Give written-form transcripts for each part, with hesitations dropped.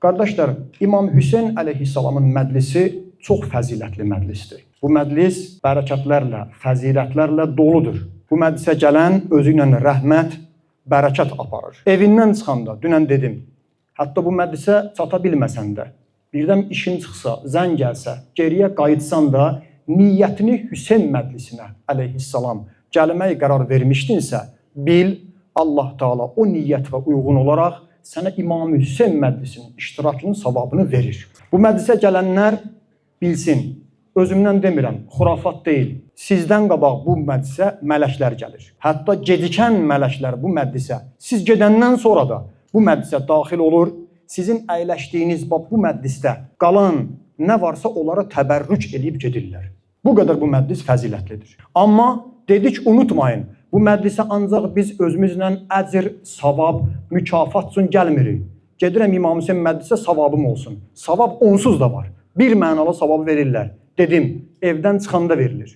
Qardaşlar, İmam Hüseyn əleyhissalamın məclisi çox fəzilətli məclisdir. Bu məclis bərəkətlərlə, fəzilətlərlə doludur. Bu məclisə gələn özü ilə rəhmət, bərəkət aparır. Evindən çıxanda, dünən dedim, hətta bu məclisə çata bilməsən də, birdən işin çıxsa, zəng gəlsə, geriyə qayıtsan da, niyyətini Hüseyn məclisinə əleyhissalam gəlməyə qərar vermişdinsə, bil, Allah Teala o niyyətə uyğun olaraq sənə İmam Hüseyn məclisinin iştirakının savabını verir. Bu məclisə gələnlər bilsin, özümdən demirəm, xurafat deyil. Sizdən qabaq bu məclisə mələklər gəlir. Hətta gedikən mələklər bu məclisə, siz gedəndən sonra da bu məclisə daxil olur. Sizin əyləşdiyiniz bu məclisdə qalan nə varsa onlara təbərrüc edib gedirlər. Bu qədər bu məclis fəzilətlidir. Amma dedik, unutmayın, bu məclisə ancaq biz özümüzlə əcr, savab, mükafat üçün gəlmirik. Gedirəm İmam Hüseyn məclisə savabım olsun. Savab onsuz da var. Bir mənalı savabı verirlər. Dedim, evdən çıxanda verilir.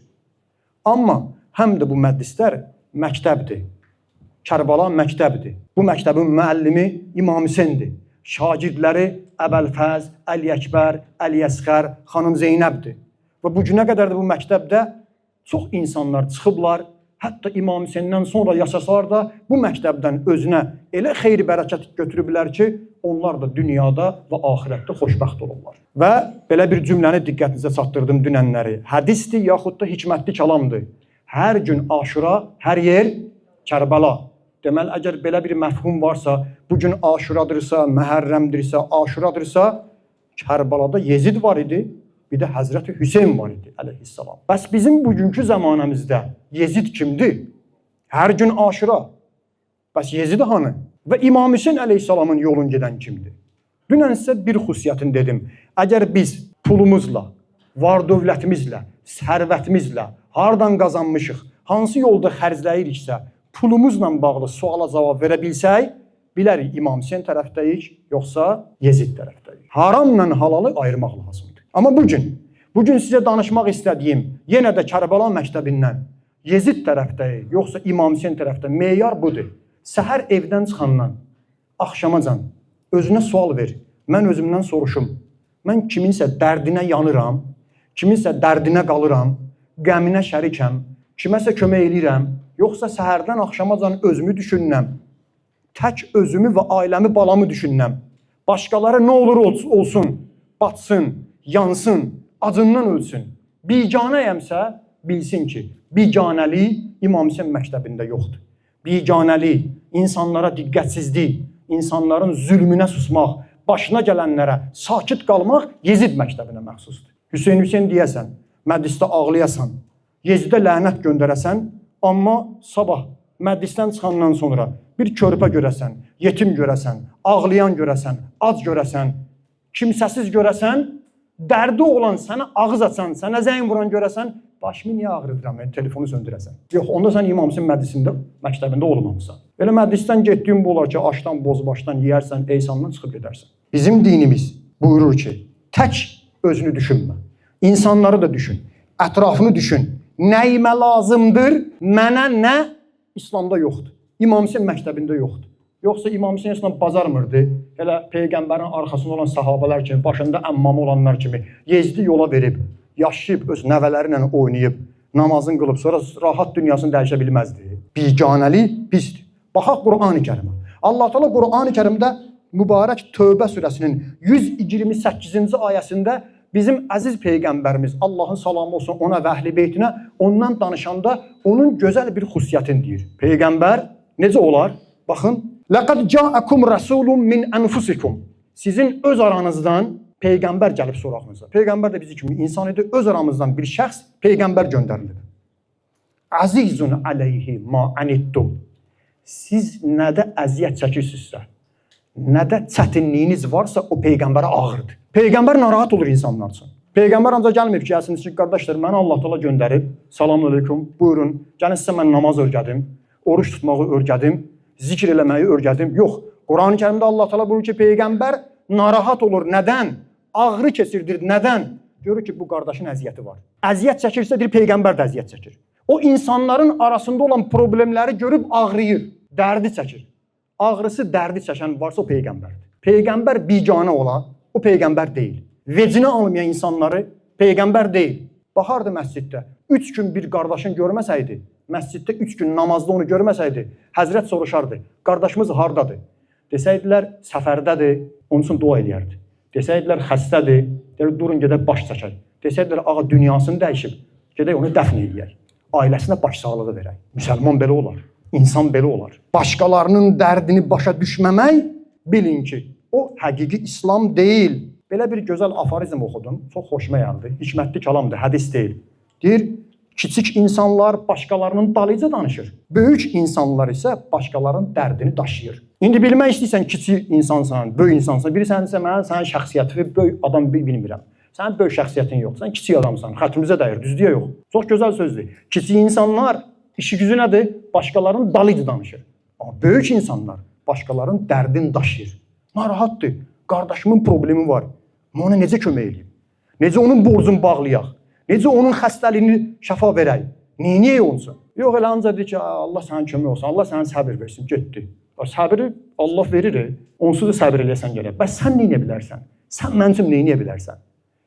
Amma həm də bu məclislər məktəbdir. Kərbala məktəbdir. Bu məktəbin müəllimi İmam Hüseyndir. Şagirdləri Əbəlfəz, Əli Əkbər, Əli Əsqər, xanım Zeynəbdir. Və bu günə qədər də bu məktəbdə çox insanlar çıxıblar. Hətta İmam Hüseyndən sonra yaşasalar da bu məktəbdən özünə elə xeyri bərəkət götürüblər ki, onlar da dünyada və axirətdə xoşbəxt olurlar. Və belə bir cümləni diqqətinizə çatdırdım dünənləri. Hədisdir yaxud da hikmətli kəlamdır. Hər gün Aşura, hər yer Kərbəla. Deməli, əgər belə bir məfhum varsa, bugün Aşuradırsa, Məhərrəmdirsə, Aşuradırsa, Kərbalada Yezid var idi, bir də Həzrəti Hüseyn var idi, əleyhissalam. Bəs bizim bugünkü zamanımızda Yezid kimdir? Hər gün Aşura. Bəs Yezid hanı? Və İmam Hüseyn əleyhissalamın yolun gedən kimdir? Dünən sizə bir xüsusiyyətini dedim. Əgər biz pulumuzla, var dövlətimizlə, sərvətimizlə, hardan qazanmışıq, hansı yolda xərcləyiriksə, pulumuzla bağlı suala cavab verə bilsək, bilərik İmam Hüseyn tərəfdəyik, yoxsa Yezid tərəfdəyik. Haramla halalı ayırmaq lazımdır. Amma bugün sizə danışmaq istədiyim yenə də Kərbəla məktəbindən Yezid tərəfdəyik, yoxsa İmam Hüseyn tərəfdə meyar budur. Səhər evdən çıxandan, axşamacan özünə sual ver. Mən özümdən soruşum. Mən kiminsə dərdinə yanıram, kiminsə dərdinə qalıram, qəminə şərikəm, kiməsə kömək eləyirəm, yoxsa səhərdən axşamacan özümü düşünürəm, tək özümü və ailəmi, balamı düşünürəm. Başqaları nə olur olsun, batsın, yansın, acından ölsün. Biganəyəmsə bilsin ki, biganəlik İmam Hüseyn məktəbində yoxdur. Biganəlik, insanlara diqqətsizlik, insanların zülmünə susmaq, başına gələnlərə sakit qalmaq Yezid məktəbinə məxsusdur. Hüseyn deyəsən, məclisdə ağlayasan, Yezidə lənət göndərəsən, amma sabah məclisdən çıxandan sonra bir körpə görəsən, yetim görəsən, ağlayan görəsən, ac görəsən, kimsəsiz görəsən, dərdi olan sənə ağız açan, sənə zəng vuran görəsən, başımı niyə ağrıdıram, telefonu söndürəsən. Yox, onda sən İmam Hüseyn məktəbində olmamısan. Elə məclisdən getdiyin bu olar ki, aşdan, bozbaşdan yeyərsən, eysandan çıxıb gedərsən. Bizim dinimiz buyurur ki, tək özünü düşünmə. İnsanları da düşün, ətrafını düşün. Nəyimə lazımdır, mənə nə İslamda yoxdur. İmam Hüseyn məktəbində yoxdur. Yoxsa İmam Hüseyn İslam bazarmırdı. Elə Peyğəmbərin arxasında olan sahabələr kimi, başında əmmamı olanlar kimi Yezidi yola verib, yaşayıb, öz nəvələri ilə oynayıb, namazını qılıb, sonra rahat dünyasını dəyişə bilməzdi. Biganəlik pisdir. Baxaq Qur'an-ı Kərimə. Allah Teala Qur'an-ı Kərimdə mübarək Tövbə surəsinin 128-ci ayəsində bizim əziz Peyğəmbərimiz, Allahın salamı olsun ona və əhl-i beytinə, ondan danışanda onun gözəl bir xüsusiyyətini deyir. Peyğəmbər necə olar? Baxın. لَقَدْ جَاءَكُمْ رَسُولٌ مِنْ أَنْفُسِكُمْ Sizin öz aranızdan Peyğəmbər gəlib sorağınıza. Peyğəmbər də bizi kimi insan idi. Öz aramızdan bir şəxs Peyğəmbər göndərilir. Azizun aleyhi ma anittum. Siz nədə əziyyət çəkirsinizsə, nədə çətinliyiniz varsa o Peyğəmbərə ağırdır. Peyğəmbər narahat olur insanlar üçün. Peyğəmbər ancaq gəlməyib ki, gəlsiniz ki, qardaşlar, mənə Allah Teala göndərib, salamun aleyküm, buyurun, gəlin sizə mən namaz örgədim, oruç tutmağı örgədim, zikr eləməyi örgədim. Yox, Quran-ı Kərimdə Allah Teala buyurur ki, Peyğəmbər narahat olur. Nədən? Ağrı keçirdir. Nədən? Görür ki, bu qardaşın əziyyəti var. Əziyyət çəkirsə, bir Peyğəmbər də əziyyət çəkir. O insanların arasında olan problemləri görüb ağrıyır, dərdi çəkir. Ağrısı, dərdi çəkən varsa o Peyğəmbərdir. Peyğəmbər biganə ola, o peyğəmbər deyil. Vecinə almayan insanları peyğəmbər deyil. Baxardı məsciddə, 3 gün bir qardaşın görməsəydi, məsciddə 3 gün namazda onu görməsəydi, Həzrət soruşardı, qardaşımız hardadır? Desəydilər, səfərdədir, onun üçün dua eləyərdi. Desəydilər, xəstədir, durun gedək baş çəkək. Desəydilər, ağa dünyasını dəyişib, gedək onu dəfn eləyək. Ailəsinə başsağlığı verək. Müsəlman belə olar, insan belə olar. Başqalarının dərdini başa düşməmək, bilin ki, o həqiqi İslam deyil. Belə bir gözəl aforizm oxudum, çox xoşuma gəldi. Hikmətli kəlamdır, hədis deyil. Deyir, kiçik insanlar başqalarının dalıca danışır. Böyük insanlar isə başqalarının dərdini daşıyır. İndi bilmək istəyirsən, kiçik insansan, böyük insansan, biri sənsə mən sənin şəxsiyyəti və böyük adam bilmirəm. Sənin böyük şəxsiyyətin yox, sən kiçik adamsan, xətrimizə dəyir, düzdür yox. Çox gözəl sözdür. Kiçik insanlar işi gücü nədir? Başqalarının dalıca danışır. Amma böyük insanlar başqalarının dərdini daşıyır. Narahatdır, qardaşımın problemi var. Ona necə kömək edeyim? Necə onun borcunu bağlayaq? Necə onun xəstəliyini şəfa verək? Neyiniyək olsun? Yox, elə ancaq deyir ki, Allah sənin kömək olsun, Allah sənin səbir versin, getdi. Səbiri Allah verir, onsuz da səbir eləyəsən gələk. Bəs sən neyinə bilərsən? Sən mənim üçün neyinə bilərsən?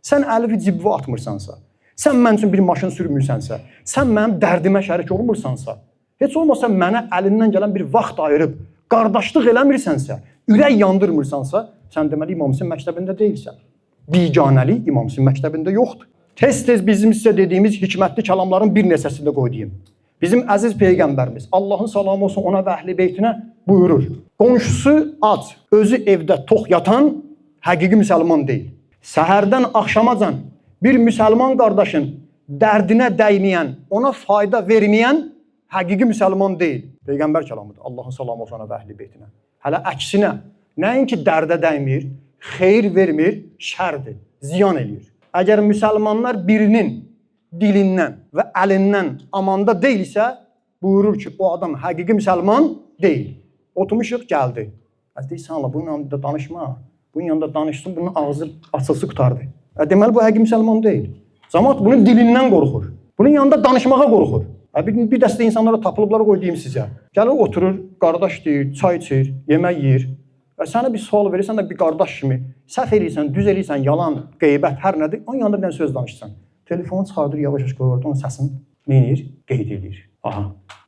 Sən əlivi cibvə atmırsansa, sən mənim üçün bir maşın sürmürsənsə, sən mənim dərdimə şərik olmursansa, heç olmasa mənə əlindən gələn bir vaxt ayırıb, qardaşlıq eləmirsənsə, ürək yandırmırsansa, sən deməli İmam Hüseyn məktəbində deyilsən. Biganəlik İmam Hüseyn məktəbində yoxdur. Tez-tez bizim sizə dediyimiz hikmətli kəlamların bir neçəsində qoyduyum. Bizim əziz Peyğəmbərimiz, Allahın salamı olsun ona və əhl-i beytinə buyurur. Qonşusu ac, özü evdə tox yatan həqiqi müsəlman deyil. Səhərdən axşamacan bir müsəlman qardaşın dərdinə dəyməyən, ona fayda verməyən həqiqi müsəlman deyil. Peyğəmbər kəlamıdır. Allahın salamı olsun ona və əhl-i beytinə. Hələ əksinə, nəinki dərdə dəymir, xeyir vermir, şərdir, ziyan eləyir. Əgər müsəlmanlar birinin dilindən və əlindən amanda deyilsə, buyurur ki, o adam həqiqi müsəlman deyil. Oturmuşuq, gəldi. Deyirsən Allah, bunun yanında danışma, bunun yanında danışsın, bunun ağzı açılsı qutardı. Deməli, bu həqiqi müsəlman deyil. Cəmaət bunun dilindən qorxur, bunun yanında danışmağa qorxur. Bir dəstə insanlara tapılıblar, qoy deyim sizə. Gəlir, oturur, qardaş deyir, çay içir, yemək yeyir. Sənə bir sual verirsən də bir qardaş kimi, səhv eləyirsən, düz eləyirsən, yalan, qeybət, hər nədir, onun yanında bir dənə söz danışırsan. Telefonu çıxardır, yavaş-yavaş qoyur, onun səsini neyinir? Qeyd edir. Aha.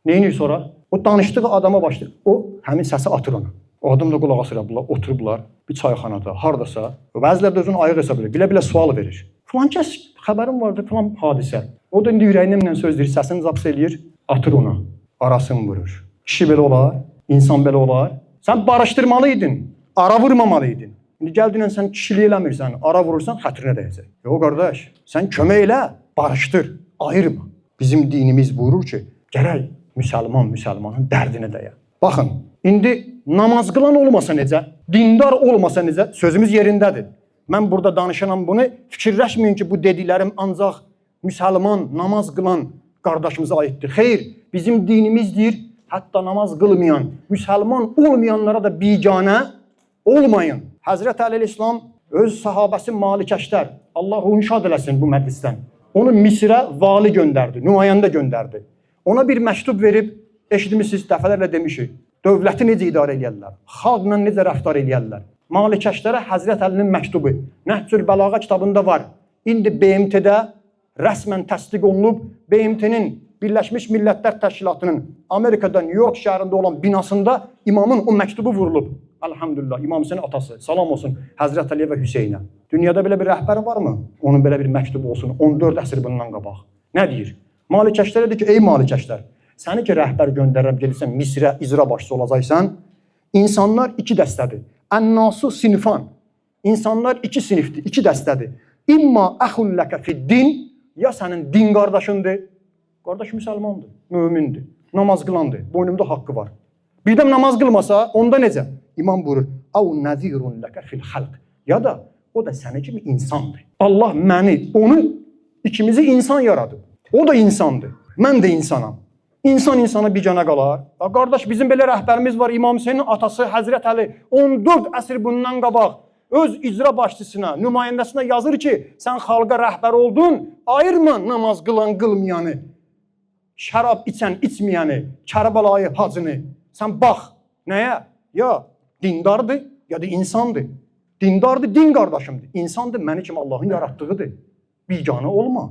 Neyinir sonra? O danışdığı adama başlayır. O, həmin səsi atır ona. O adam da qulaq asırlar, oturublar bir çayxanada, hardasa. Bəziləri də özünü ayıq hesab edir, bilə-bilə sual verir. Filan kəs xəbərim vardı, filan hadisə. O da indi ürəyindən söz deyir, səsini zaps eləyir, atır ona, arasını vurur. Kişi belə olar, insan belə olar. Sən barışdırmalıydın, ara vurmamalıydın. İndi gəldin, sən kişilik eləmirsən, ara vurursan, xətrinə dəyəcək. Yox, qardaş, sən kömək elə, barışdır, ayırma. Bizim dinimiz buyurur ki, gərək müsəlmanın dərdinə dəyə. Baxın, indi namaz qılan olmasa necə, dindar olmasa necə, sözümüz yerindədir. Mən burada danışanam bunu, fikirləşməyin ki, bu dediklərim ancaq müsəlman, namaz qılan qardaşımıza aiddir. Xeyr, bizim dinimiz deyir, hətta namaz qılmayan, müsəlman olmayanlara da biganə olmayın. Həzrət Əleyhisselam öz sahabəsi Malikəşlər, Allah ruhunu şad eləsin bu məclisdən, onu Misrə vali göndərdi, nümayəndə göndərdi. Ona bir məktub verib, eşitmişsiniz, dəfələrlə demişik, dövləti necə idarə eləyərlər, xalqla necə rəftar eləyərlər. Malikəşlərə Həzrət Əlinin məktubu Nəhcül Bəlağa kitabında var. İndi BMT-də rəsmən təsdiq olunub, BMT-nin Birləşmiş Millətlər Təşkilatının Amerikada, New York şəhərində olan binasında imamın o məktubu vurulub. Elhamdülillah, İmam Hüseynin atası, salam olsun Həzrət Əliyə və Hüseynə. Dünyada belə bir rəhbər varmı? Onun belə bir məktubu olsun, 14 əsr bundan qabaq. Nə deyir? Malikəşlərə deyir ki, ey Malikəşlər, səni ki rəhbər göndərirəm, gelirsən Misrə, icra başçısı olacaqsan, insanlar iki dəstədir. Ən-nasu sinifan. İnsanlar iki sinifdir, iki dəstədir. İmma əxulləkə fid-din, ya sənin din qardaşındır, qardaş müsəlmandır, mömindir, namaz qılandır, boynumda haqqı var. Birdən namaz qılmasa, onda necə? İmam buyurur, "Əv nəzirun ləkə fil-xalq." Ya da o da sənə kimi insandır. Allah məni, onu, ikimizi insan yaradıb. O da insandır, mən də insanam. İnsan insana biganə qalar. Qardaş, bizim belə rəhbərimiz var, İmam Hüseynin atası Həzrət Əli 14 əsr bundan qabaq öz icra başçısına, nümayəndəsinə yazır ki, sən xalqa rəhbər oldun, ayırma namaz qılan qılmayanı, şərab içən içməyəni, Kərbəlayı hacını. Sən bax, nəyə? Ya dindardır, ya da insandır. Dindardır, din qardaşımdır. İnsandır, məni kimi Allahın yaratdığıdır. Biganə olma.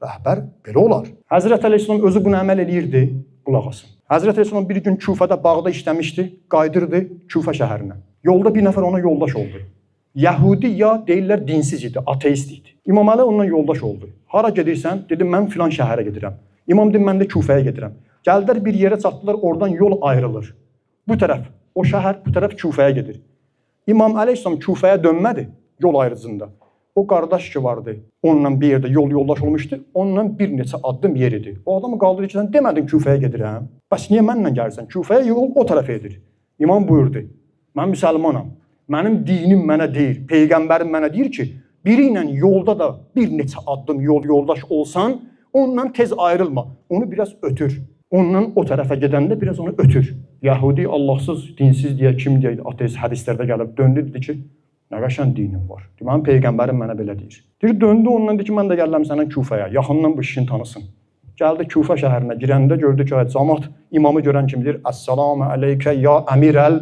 Rəhbər belə olar. Həzrət Əleyhisselam özü buna əməl eləyirdi. Qulaq asın. Həzrət Əleyhisselam bir gün Küfədə bağda işləmişdi, qayıdırdı Küfə şəhərinə. Yolda bir nəfər ona yoldaş oldu. Yəhudi ya deyirlər dinsiz idi, ateist idi. İmam Əli onunla yoldaş oldu. Hara gedirsən? Dedim mən filan şəhərə gedirəm. İmam dedim mən də Küfəyə gedirəm. Gəldilər bir yerə çatdılar, oradan yol ayrılır. Bu tərəf o şəhər, bu tərəf Küfəyə gedir. İmam Əleyhisselam Küfəyə dönmədi yol ayrıcında. O qardaş ki vardı, onunla bir yerdə yoldaş olmuşdu, onunla bir neçə addım yer idi. O adamı qaldırır ki, sən demədin Küfəyə gedirəm. Bəs niyə mənlə gəlirsən? Küfəyə yol o tərəfə edir. İmam buyurdu, mən müsəlmanam, mənim dinim mənə deyir, Peyğəmbərim mənə deyir ki, biri ilə yolda da bir neçə addım yoldaş olsan, ondan tez ayrılma, onu biraz ötür. Ondan o tərəfə gedəndə biraz onu ötür. Yəhudi Allahsız, dinsiz deyə, kim deyə, ateist hədislərdə gəlib döndü, dedi ki, nə qəşən dinim var. Mənim Peyğəmbərim mənə belə deyir. Deyir, döndü ondan dedi ki, mən də gələm sənin Küfəyə, yaxından bu işini tanısın. Gəldi Küfə şəhərinə, girəndə gördü ki, cəmaət imamı görən kimi deyir, Əssalamu aleykə ya əmirəl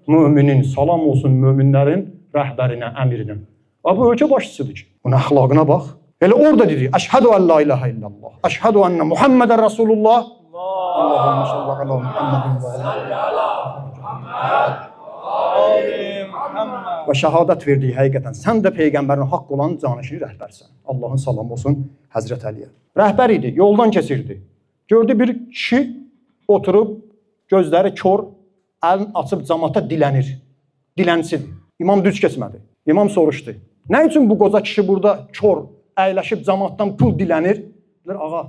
müminin, salam olsun möminlərin rəhbərinə, əmirinə. Bu ölkə başçısıdır ki, bunun əxlaqına bax. Elə orada dedi, əşhədu ən la ilahə illallah, əşhədu ənə Muhammedən Rasulullah, Allahümme sallallahu ala Muhammedin və şəhadət verdiyi həqiqətən sən də Peyğəmbərin haqq olan canişini rəhbərsən. Allahın salamı olsun Həzrət Əliyə. Rəhbər idi, yoldan keçirdi. Gördü bir kişi oturub, gözləri kör, əlini açıb cəmaata dilənir. Dilənsidir. İmam düz keçmədi. İmam soruşdu. Nə üçün bu qoca kişi burada kör, əyləşib cəmaatdan pul dilənir? Deyir, ağa,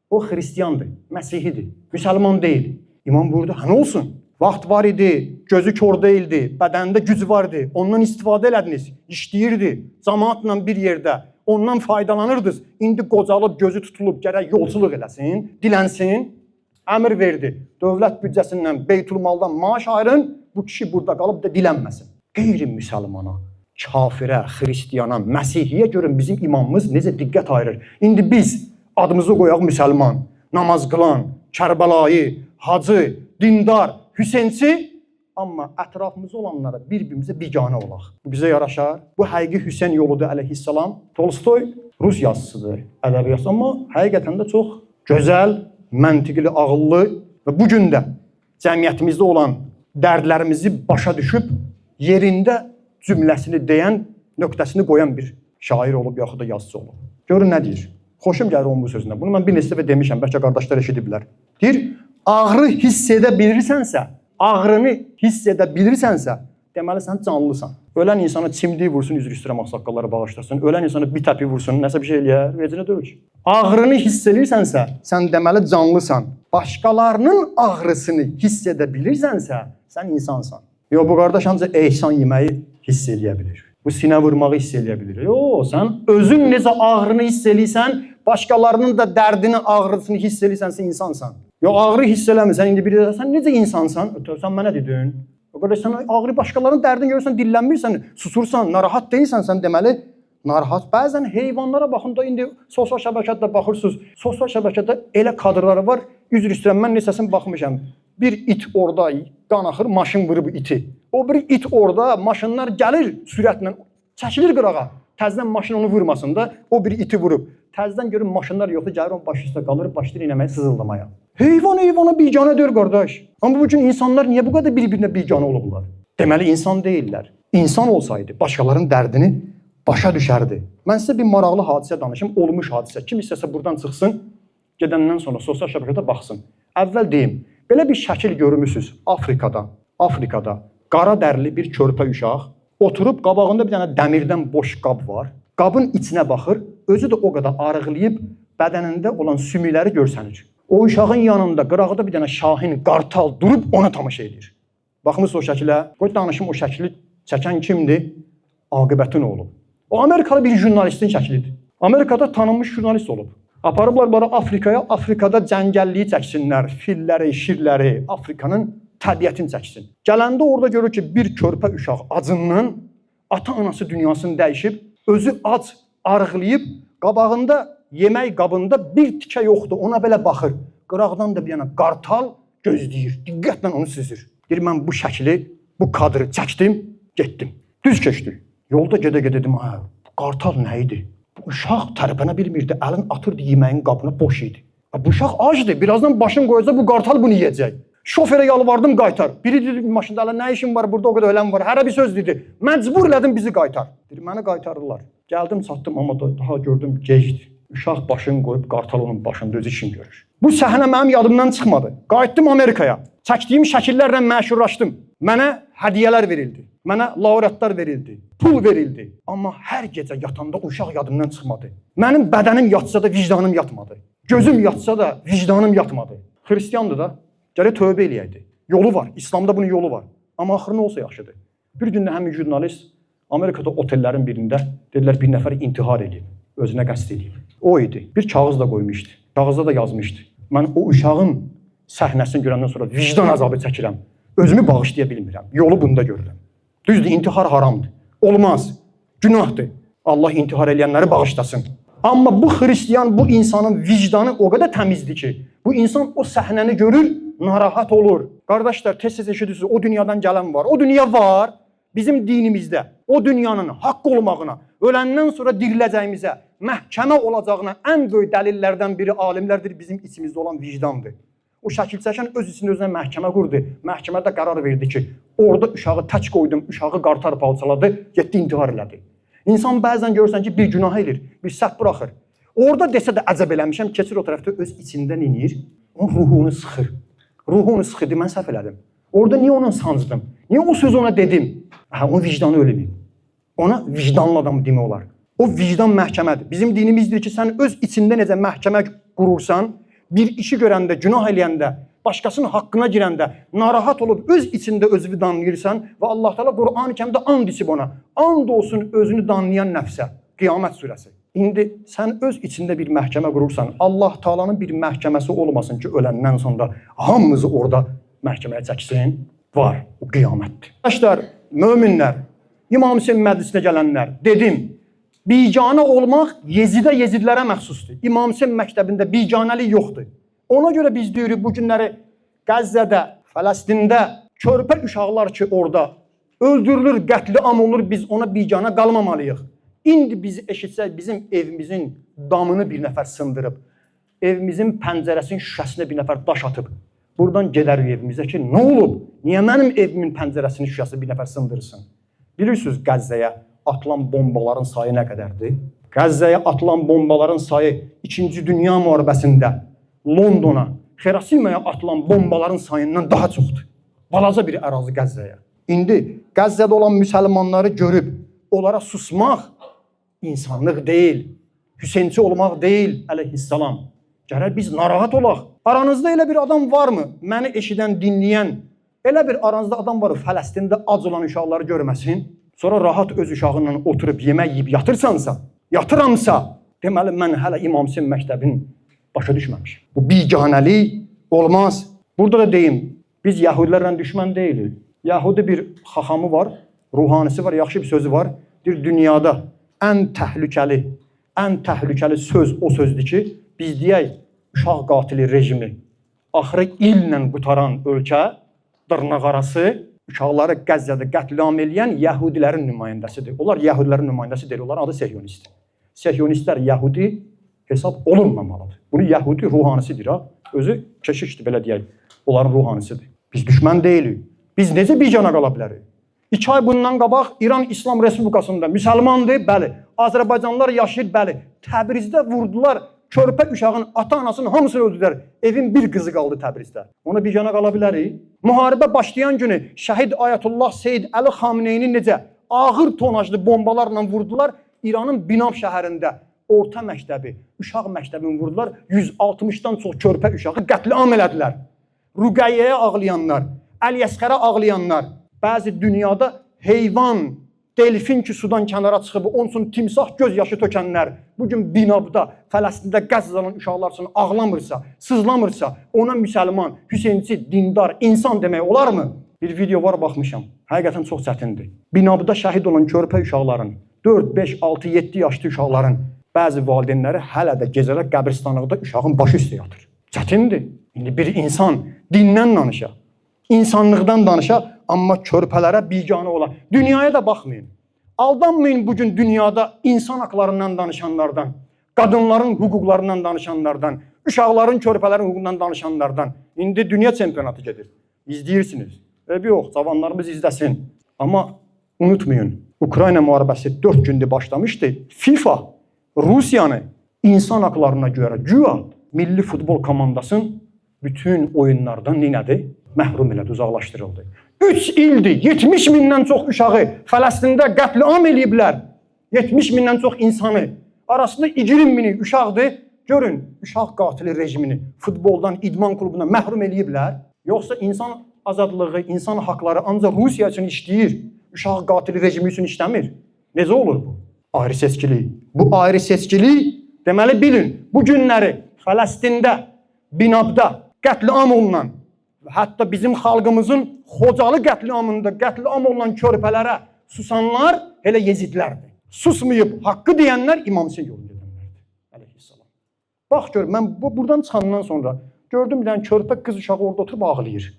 o xristiyandır, Məsihidir, müsəlman deyil. İmam buyurdu, nə olsun? Vaxt var idi, gözü kör deyildi, bədənində güc vardı, ondan istifadə elədiniz, işləyirdi, cəmaatla bir yerdə, ondan faydalanırdınız. İndi qocalıb, gözü tutulub, gərək yolçuluq eləsin, dilənsin, əmr verdi. Dövlət büdcəsindən, beytülmaldan maaş ayırın, bu kişi burada qalıb da dilənməsin. Qeyri-müsəlmana, kafirə, xristiyana, Məsihiyə görün bizim imamımız necə diqqət ayırır. İndi biz adımızı qoyaq müsəlman, namaz qılan, Kərbəlayı, hacı, dindar, Hüseynçi, amma ətrafımızda olanlara bir-birimizə biganə olaq. Bu bizə yaraşar. Bu həqiqi Hüseyn yoludur əleyhissalam. Tolstoy Rus yazısıdır, ədəbi yazısı, amma həqiqətən də çox gözəl, məntiqli, ağıllı və bu gün də cəmiyyətimizdə olan dərdlərimizi başa düşüb, yerində cümləsini deyən, nöqtəsini qoyan bir şair olub, yaxud da yazıcı olub. Görün nə deyir? Xoşum gəlir onun bu sözündən. Bunu mən bir neçə dəfə demişəm, bəlkə qardaşlar eşidiblər. Deyir, ağrı hiss edə bilirsənsə, ağrını hiss edə bilirsənsə, deməli sən canlısan. Ölən insana çimdiyi vursun, üzr istəyirəm, ağsaqqalları bağışlasın. Ölən insana bir təpi vursun, nəsə bir şey eləyər, vecinə deyil ki. Ağrını hiss edirsənsə, sən deməli canlısan. Başqalarının ağrısını hiss edə bilirsənsə, sən insansan. Yox, bu qardaş ancaq ehsan yeməyi hiss eləyə bilir. Bu sinə vurmağı hiss eləyə bilir. Yox, sən özün necə ağrını hiss eləyirsən, başqalarının da dərdini, ağrısını hiss eləyirsən, insansan. Yox, ağrı hiss eləmirsən, indi bir də sən necə insansan? Sən mənə dedin. O qədər sən ağrı başqalarının dərdini görürsən, dillənmirsən, susursan, narahat deyilsən, sən deməli narahat. Bəzən heyvanlara baxın da indi sosial şəbəkədə baxırsınız. Sosial şəbəkədə elə kadrları var. Üzr istəyirəm, mən neçəsini baxmışam. Bir it orada qan axır, maşın vurub iti. O bir it orada, maşınlar gəlir sürətlə, çəkilir qırağa. Təzdən maşın onu vurmasın da, o bir iti vurub. Təzdən görün maşınlar yoxdur, gəlir onun başı üstə qalır, başlayır inəməyə, sızıldamaya. Heyvana biganə deyir qardaş. Amma bu gün insanlar niyə bu qədər bir-birinə biganə olublar? Deməli insan deyirlər. İnsan olsaydı başqalarının dərdini başa düşərdi. Mən sizə bir maraqlı hadisə danışım, olmuş hadisə. Kim istəsə buradan çıxsın, gedəndən sonra sosial şəbəkədə baxsın. Əvvəl deyim, belə bir şəkil görmüsünüz Afrikada qara dərli bir körpə uşaq oturub qabağında bir dənə dəmirdən boş qab var. Qabın içinə baxır, özü də o qədər arıqlayıb bədənində olan sümükləri görsənir. O uşağın yanında qırağıda bir dənə şahin, qartal durub ona tamaşa edir. Baxmısınız o şəkilə, qoy danışım o şəkili çəkən kimdir? Aqibəti nə olub? O Amerikalı bir jurnalistin şəklidir. Amerikada tanınmış jurnalist olub. Aparıblar bunları Afrikaya, Afrikada cəngəlliyi çəksinlər, filləri, şirləri, Afrikanın təbiətini çəksin. Gələndə orada görür ki, bir körpə uşaq acından ata-anası dünyasını dəyişib, özü ac, arıqlayıb, qabağında, yemək qabında bir tikə yoxdur, ona belə baxır. Qıraqdan da bir yana qartal gözləyir, diqqətlə onu süzür. Deyir, mən bu şəkli, bu kadrı çəkdim, Getdim. Düz keçdik. Yolda gedə-gedə dedim, ha, bu qartal nə idi? Bu uşaq tərpənə bilmirdi, əlin atırdı yeməyin qabına, boş idi. Bu uşaq acdır, birazdan başın qoyacaq, bu qartal bunu yeyəcək. Şoferə yalvardım, qaytar. Biri dedi, maşında nə işin var, burada o qədər ölən var. Hərə bir söz dedi, məcbur elədim bizi qaytar. Dedi, məni qaytarırlar. Gəldim, çatdım, amma daha gördüm, gecdir. Uşaq başını qoyub, qartal onun başında özü işin görür. Bu səhnə mənim yadımdan çıxmadı. Qayıtdım Amerikaya. Çəkdiyim şəkillərlə məşhurlaşdım. Mənə hədiyyələr verildi. Mənə laureatlar verildi. Pul verildi. Amma hər gecə yatanda uşaq yadımdan çıxmadı. Mənim bədənim yatsa da vicdanım yatmadı. Gözüm yatsa da vicdanım yatmadı. Xristiyandır da, gərək tövbə eləyəydi. Yolu var, İslamda bunun yolu var. Amma axırı nə olsa yaxşıdır. Bir gün də həmin jurnalist Amerikada otellərin birində dedilər bir nəfər intihar edib, özünə qəsd edib. O idi. Bir kağız da qoymuşdu. Kağızda da yazmışdı. Mən o uşağın səhnəsini görəndən sonra vicdan azabı çəkirəm. Özümü bağışlaya bilmirəm. Yolu bunda görürəm. Düzdür, intihar haramdır. Olmaz. Günahdır. Allah intihar edənləri bağışlasın. Amma bu xristiyan, bu insanın vicdanı o qədər təmizdir ki, bu insan o səhnəni görür, narahat olur. Qardaşlar, tez-tez eşidirsiniz, o dünyadan gələn var. O dünya var. Bizim dinimizdə o dünyanın haqq olmağına, öləndən sonra diriləcəyimizə, məhkəmə olacağına ən böyük dəlillərdən biri alimlərdir, bizim içimizdə olan vicdandır. O şəkil çəkən öz içində özünə məhkəmə qurdu. Məhkəmədə qərar verdi ki, orada uşağı tək qoydum, uşağı qartar palçaladı, getdi intihar elədi. İnsan bəzən görürsən ki, bir günah edir, bir səhv buraxır. Orada desə də əcəb eləmişəm, keçir o tərəfdə öz içindən inir, onun ruhunu sıxır. Ruhunu sıxırdı, mən səhv elədim. Orada niyə onu sancdım? Niyə o sözü ona dedim? O vicdanı ölümü. Ona vicdanlı adam demək olar. O vicdan məhkəmədir. Bizim dinimizdir ki, sən öz içində necə məhkəmə qurursan, bir işi görəndə, günah eləyəndə, başqasının haqqına girəndə, narahat olub öz içində özünü danlayırsan və Allah Teala Qur'an-ı Kərimdə and içib ona. And olsun özünü danlayan nəfsə. Qiyamət surəsi. İndi sən öz içində bir məhkəmə qurursan, Allah Teala'nın bir məhkəməsi olmasın ki, öləndən sonra hamımızı orada məhkəməyə çəksin. Var. O qiyamətdir. Arkadaşlar, möminlər, İmam Hüseyin məclisinə gələnlər, dedim, biganə olmaq Yezidlərə məxsusdur. İmam Hüseyin məktəbində biganəlik yoxdur. Ona görə biz deyirik, bu günləri Qəzzədə, Fələstində körpə uşaqlar ki, orada öldürülür, qətliam olunur, biz ona biganə qalmamalıyıq. İndi bizi eşitsək, bizim evimizin damını bir nəfər sındırıb, evimizin pəncərəsinin şüşəsinə bir nəfər daş atıb, buradan gedərik evimizə ki, nə olub? Niyə mənim evimin pəncərəsinin şüşəsi bir nəfər sındırsın? Bilirsiniz, Qəzzəyə atılan bombaların sayı nə qədərdir? Qəzzəyə atılan bombaların sayı 2-ci Dünya müharibəsində Londona, Xirasimaya atılan bombaların sayından daha çoxdur. Balaca bir ərazi Qəzzəyə. İndi Qəzzədə olan müsəlmanları görüb, onlara susmaq insanlıq deyil, Hüseynçi olmaq deyil, əleyhissalam. Gərək biz narahat olaq. Aranızda elə bir adam varmı? Məni eşidən, dinləyən, elə bir aranızda adam var, Fələstində ac olan uşaqları görməsin. Sonra rahat öz uşağınla oturub yemək yiyib yatırsansa, yatıramsa, deməli mən hələ İmam Hüseyin məktəbini başa düşməmişim. Bu biganəlik olmaz. Burada da deyim, biz Yahudilərlə düşmən deyilik. Yahudi bir xaxamı var, ruhanisi var, yaxşı bir sözü var. Bir dünyada ən təhlükəli söz o sözdür ki, biz deyək, uşaq qatili rejimi, axırı illə qutaran ölkə, dırnaqarası, uşaqları Qəzzədə qətliam eləyən Yahudilərin nümayəndəsidir. Onlar Yahudilərin nümayəndəsi deyil, onların adı Sehyonistdir. Sehyonistlər Yahudi hesab olunmamalıdır. Bunu Yahudi ruhanisidir, özü keşişdir, belə deyək, onların ruhanisidir. Biz düşmən deyilik. Biz necə bicana qala bilərik? 2 ay bundan qabaq İran İslam Respublikasında müsəlmandır, bəli. Azərbaycanlılar yaşayır, bəli. Təbrizdə vurdular, körpə uşağın ata-anasının hamısını öldürdülər. Evin bir qızı qaldı Təbrizdə. Ona bicana qala bilərik. Müharibə başlayan günü şəhid Ayətullah Seyyid Əli Xameneyini necə ağır tonajlı bombalarla vurdular. İranın Binab şəhərində orta məktəbi, uşaq məktəbini vurdular. 160-dan çox körpə uşağı qətliam elədilər. Rüqəyyəyə ağlayanlar, Əl-Yəsxərə ağlayanlar, bəzi dünyada heyvan, delfin ki sudan kənara çıxıb, onun üçün timsah göz yaşı tökənlər, bugün Binabda, Fələstində Qəzzədə olan uşaqlar üçün ağlamırsa, sızlamırsa, ona müsəlman, Hüseynçi, dindar, insan demək olarmı? Bir video var, baxmışam. Həqiqətən çox çətindir. Binabda şəhid olan körpə uşaqların, 4, 5, 6, 7 yaşlı uşaqların bəzi valideynləri hələ də gecələr qəbristanlıqda uşağın başı üstə yatır. Çətindir. İndi bir insan dindən danışa, insanlıqdan danışa, amma körpələrə biganə olan. Dünyaya da baxmayın. Aldanmayın bugün dünyada insan haqlarından danışanlardan, qadınların hüquqlarından danışanlardan, uşaqların, körpələrin hüququndan danışanlardan. İndi dünya çempionatı gedir. İzləyirsiniz. Yox, cavanlarımız izləsin. Amma unutmayın, Ukrayna müharibəsi 4 gündə başlamışdı. FIFA Rusiyanı insan haqlarına görə güya milli futbol komandasının bütün oyunlardan nədir? Məhrum elədi, uzaqlaşdırıldı. 3 ildir 70 mindən çox uşağı Fələstində qətliam eləyiblər. 70 mindən çox insanı. Arasında 20 mini uşaqdır. Görün, uşaq qatili rejimini futboldan, idman klubundan məhrum eləyiblər. Yoxsa insan azadlığı, insan haqları ancaq Rusiya üçün işləyir. Uşaq qatili rejimi üçün işləmir. Necə olur bu? Ayrı seçkilik. Bu ayrı seçkilik deməli bilin, bu günləri Fələstində, Binabda qətliam olunan, hətta bizim xalqımızın Xocalı qətliamında qətliam olunan körpələrə susanlar elə yezidlərdir. Susmayıb haqqı deyənlər İmam Hüseyn yolunu gedənlərdir. Əleyhissalam. Bax gör, mən buradan çıxandan sonra gördüm bir dənə körpə qız uşağı orada oturub ağlayır.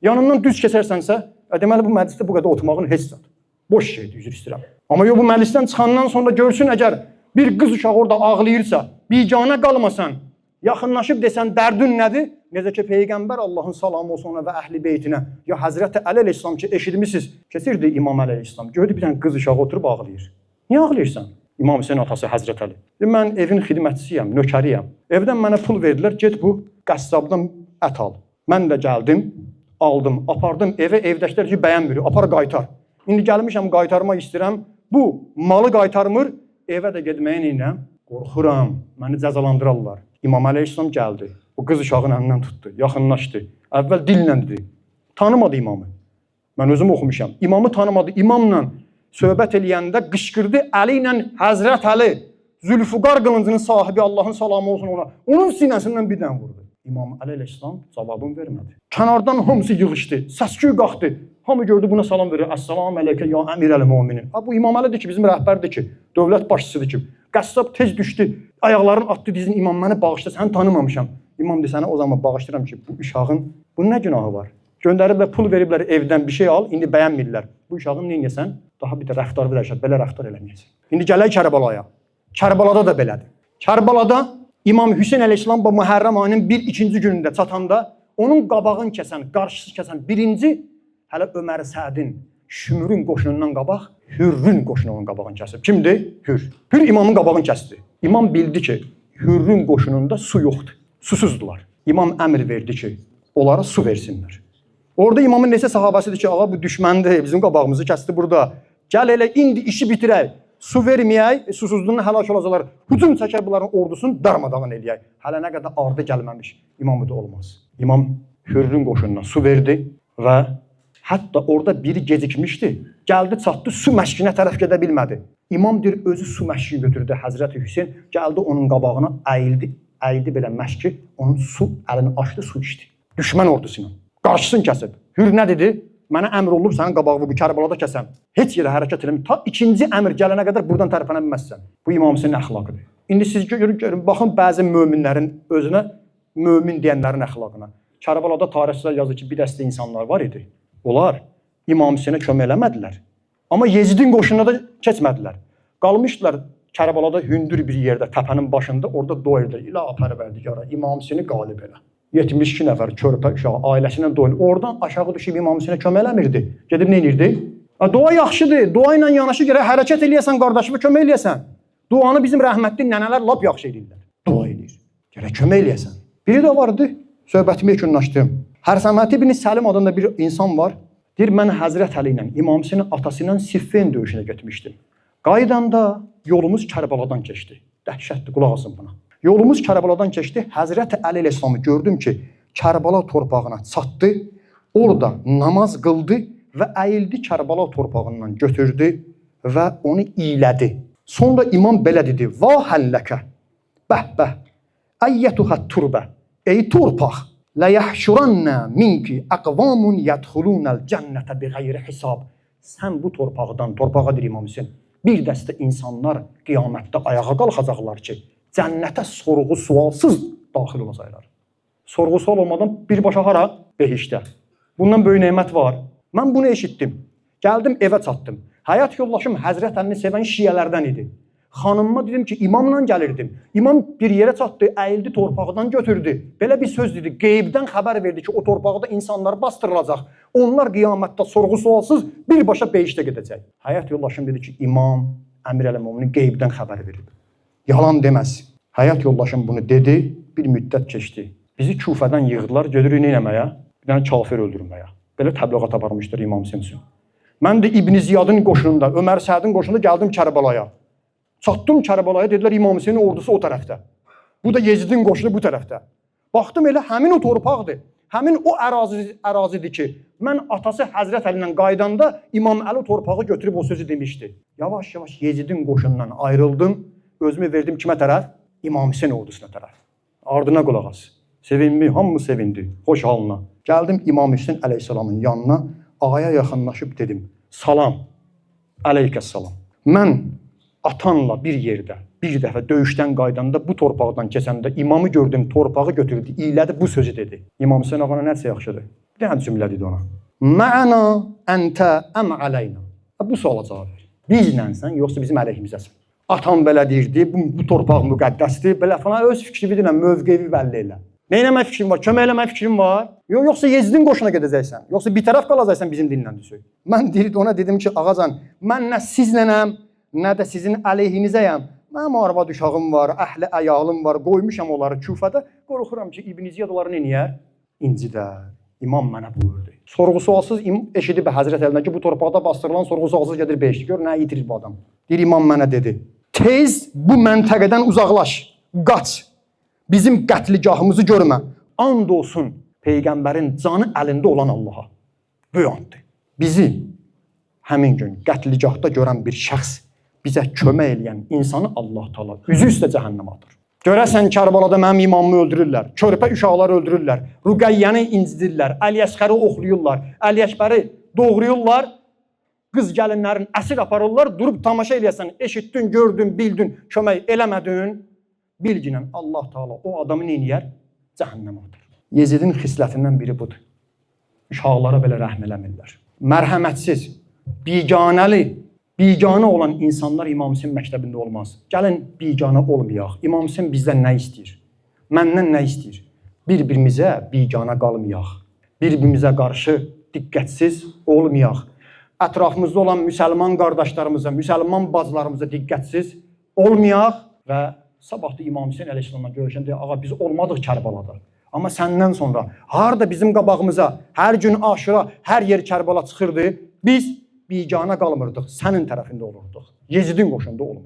Yanından düz keçərsənsə, deməli bu məclisdə bu qədər oturmağın heç zat. Boş şeydir, üzr istəyirəm. Amma yox, bu məclisdən çıxandan sonra görsün əgər bir qız uşağı orada ağlayırsa, biganə qalmasan, yaxınlaşıb desən dərdin nədir? Necə ki Peyğəmbər Allahın salamı olsun ona və əhli beytinə, ya Həzrəti Əli əleyhissalam ki eşitmisiniz, keçirdi İmam Əli əleyhissalam. Gördü bir dənə qız uşağı oturub ağlayır. Niyə ağlayırsan? İmam Hüseyn atası Həzrət Əli. Mən evin xidmətçisiyəm, nökəriyəm. Evdən mənə pul verdilər, get bu qəssabdan ət al. Mən də gəldim, aldım, apardım evə, evdəkilər ki bəyənmir, apar qaytar. İndi gəlmişəm qaytarmaq istəyirəm. Bu malı qaytarmır, evə də getməyə neynəm? Qorxuram, məni cəzalandırarlar. İmam Əleyhisselam gəldi. O qız uşağın əlindən tutdu, yaxınlaşdı. Əvvəl dillə dedi. Tanımadı imamı. Mən özüm oxumuşam. İmamı tanımadı. İmamla söhbət eləyəndə qışqırdı Əli ilə Həzrət Əli. Zülfüqar qılıncının sahibi Allahın salamı olsun ona. Onun sinəsindən bir dənə vurdu. İmam Əli əleyhissalam cavabını vermədi. Kənardan hamısı yığışdı. Səsküy qalxdı. Hamı gördü buna salam verir. Əssalamu aleykə ya əmirəl-müminin. Bu İmam Əlidir ki, bizim rəhbərdir ki, dövlət başçısıdır ki. Qəssab tez düşdü. Ayaqlarını atdı dizin. İmam məni bağışla, səni tanımamışam. İmam de sənə o zaman bağışlayıram ki, bu uşağın bunun nə günahı var? Göndəriblər, pul veriblər evdən bir şey al, indi bəyənmirlər. Bu uşağın neynəsən? Daha bir də rəftar verəcək, belə rəftar eləməyəcək. İndi gələk Kərbalaya. Kərbalada da belədir. Kərbalada İmam Hüseyn əleyhissalam bu Muharrem ayının 1-2 günündə çatanda onun qabağını kəsən, qarşısı kəsən birinci hələ Ömər Sədin Şümrün qoşunundan qabaq Hürrün qoşununun qabağını kəsib. Kimdir? Hür. Hür imamın qabağını kəsdi. İmam bildi ki, Hürrün qoşununda su yoxdur. Susuzdular. İmam əmr verdi ki, onlara su versinlər. Orada imamın neçə sahabəsidir ki, ağa bu düşməndir, bizim qabağımızı kəsdi burada. Gəl elə indi işi bitirək. Su verməyək, susuzluğundan həlak olacaqlar. Hücum çəkər bunların ordusunu darmadağın eləyək. Hələ nə qədər ardı gəlməmiş imamı da olmaz. İmam Hürrün qoşununa su verdi və hətta orada biri gecikmişdi. Gəldi, çatdı, su məşqinə tərəf gedə bilmədi. İmam deyir, özü su məşqini götürdü Həzrəti Hüseyn. Gəldi onun qabağına, əyildi belə məşqi. Onun su əlini açdı, su içdi. Düşmən ordusuna. Qarşısını kəsib. Hür nə dedi? Mənə əmr olunub sənin qabağını bu Kərbalada kəsəm. Heç yerə hərəkət eləmir. Ta ikinci əmr gələnə qədər buradan tərpənə bilməzsən. Bu İmam Hüseynin əxlaqıdır. İndi siz görün, baxın bəzi möminlərin özünə mömin deyənlərin əxlaqına. Kərbalada tarixçilər yazır ki, bir dəstə insanlar var idi. Onlar İmam Hüseynə kömək eləmədilər. Amma Yezidin qoşununa da keçmədilər. Qalmışdılar Kərbalada hündür bir yerdə, təpənin başında, orada dua edirlər. İlahi pərverdigara, İmam Hüseyni qalib elə. 72 nəfər körpə uşağı ailəsindən doyulur. Oradan aşağı düşüb İmam Hüseynə kömək eləmirdi. Gedib nə edirdi? Dua yaxşıdır. Dua ilə yanaşı gərək hərəkət eləyəsən, qardaşıma kömək eləyəsən. Duanı bizim rəhmətli nənələr lap yaxşı eləyirlər. Dua eləyir. Gərək kömək eləyəsən. Biri də vardı. Söhbətimi yekunlaşdım. Hərsəməti ibn Səlim adında bir insan var. Deyir, mən Həzrət Əli ilə, İmam Hüseynin atası ilə Siffin döyüşünə getmişdim. Qaydanda yolumuz Kərbaladan keçdi. Dəhşətli, qulaq asın buna. Yolumuz Kərbaladan keçdi. Həzrət Əli əleyhissalamı gördüm ki, Kərbala torpağına çatdı. Orada namaz qıldı və əyildi Kərbala torpağından götürdü və onu iylədi. Sonra imam belə dedi: "Va həlləkə. Bəh-bəh. Əyyətuhət turbə. Ey torpaq, la yahşuranna minki aqvamun yadkhulunal cennete bighayri hisab." Sən bu torpaqdan, torpağa deyir İmam Hüseyn, bir dəstə insanlar qiyamətdə ayağa qalxacaqlar ki, cənnətə sorğu sualsız daxil olacaqlar. Sorğu sual olmadan birbaşa hara? Behişdə. Bundan böyük nemət var. Mən bunu eşitdim. Gəldim evə çatdım. Həyat yoldaşım Həzrət Əlini sevən şiələrdən idi. Xanımıma dedim ki, imamla gəlirdim. İmam bir yerə çatdı, əyildi, torpaqdan götürdü. Belə bir söz dedi, qeybdən xəbər verdi ki, o torpaqda insanlar bastırılacaq. Onlar qiyamətdə sorğu-sualsız birbaşa behiştə gedəcək. Həyat yoldaşım dedi ki, imam Əmir Əl-Möminin qeybdən xəbər verib. Yalan deməz. Həyat yoldaşım bunu dedi, bir müddət keçdi. Bizi Küfədən yığdılar, gedirik nə eləməyə? Bir dənə kafir öldürməyə. Belə təbliğat aparmışdır İmam Hüseyn üçün. Mən də İbn Ziyadın qoşununda, Ömər Sədin qoşununda gəldim Kərbalaya. Çatdım Kərbalaya, dedilər İmam Hüseynin ordusu o tərəfdə. Bu da Yezidin qoşunu bu tərəfdə. Baxdım elə həmin o torpaqdır. Həmin o ərazidir ki, mən atası Həzrət Əlindən qaydanda İmam Əli torpağı götürüb o sözü demişdi. Yavaş-yavaş Yezidin qoşunundan ayrıldım, özümü verdim kimə tərəf? İmam Hüseyin ordusuna tərəf. Ardına qulaq as. Sevinmi, hamı sevindi, xoş halına. Gəldim İmam Hüseyin əleyhissalamın yanına, ağaya yaxınlaşıb dedim, salam, aleykəssalam. Mən atanla bir yerdə, bir dəfə döyüşdən qaydanda bu torpaqdan keçəndə imamı gördüm, torpağı götürdü, iylədi, bu sözü dedi. İmam Hüseyin ağana nəsə yaxşıdır. Bir dənə cümlə dedi ona. Mə'ana əntə əm əleyna. Bu suala cavab ver. Bizlənsən, yoxsa bizim əleyhimizəsən. Atam belə deyirdi, bu torpaq müqəddəsdir, belə falan öz fikrini ilə, mövqevi bəlli elə. Nə eləmək fikrin var? Kömək eləmək fikrin var? Yoxsa Yezidin qoşuna gedəcəksən? Yoxsa bir tərəf qalacaqsan bizim dinlə düşür? Mən ona dedim ki, ağacan, mən nə sizlənəm, nə də sizin əleyhinizəyəm. Mənim arvad uşağım var, əhli əyalım var, qoymuşam onları Küfədə. Qorxuram ki, İbn Ziyad onları neyniyər? İncidər. İmam mənə buyurdu. Sorğu-sualsız eşidib Həzrət Əlindən ki, bu torpaqda bastırılan sorğu-sualsız gedir behişti. Gör, nə yitirir bu adam. Bir imam mənə dedi, tez bu məntəqədən uzaqlaş, qaç. Bizim qətligahımızı görmə. And olsun Peyğəmbərin canı əlində olan Allaha. Bu andır. Bizi həmin gün qətligahda görən bir şəxs, bizə kömək eləyən insanı Allah Taala üzü üstə cəhənnəmə atır. Görəsən Kərbalada mənim imamımı öldürürlər, körpə uşaqları öldürürlər, Ruqəyyəni incidirlər, Əli-Əsqəri oxluyurlar, Əli-Əsqəri doğrayırlar, qız gəlinlərin əsir aparırlar, durub tamaşa eləyəsən, eşitdin, gördün, bildin, kömək eləmədin, bilginən Allah Taala o adamı neyniyər? Cəhənnəmə atır. Yezidin xislətindən biri budur. Uşaqlara belə rəhm eləmirlər. Mərhəmətsiz, biganə olan insanlar İmam Hüseyin məktəbində olmaz. Gəlin biganə olmayaq. İmam Hüseyin bizdən nə istəyir? Məndən nə istəyir? Bir-birimizə biganə qalmayaq. Bir-birimizə qarşı diqqətsiz olmayaq. Ətrafımızda olan müsəlman qardaşlarımıza, müsəlman bacılarımıza diqqətsiz olmayaq və sabah da İmam Hüseyin əleyhissalamla görüşəndə, ağa biz olmadıq Kərbalada. Amma səndən sonra harada bizim qabağımıza hər gün Aşura, hər yer Kərbala çıxırdı, biz biganə qalmırdıq, sənin tərəfində olurduq. Yezidin qoşunda olmurduq.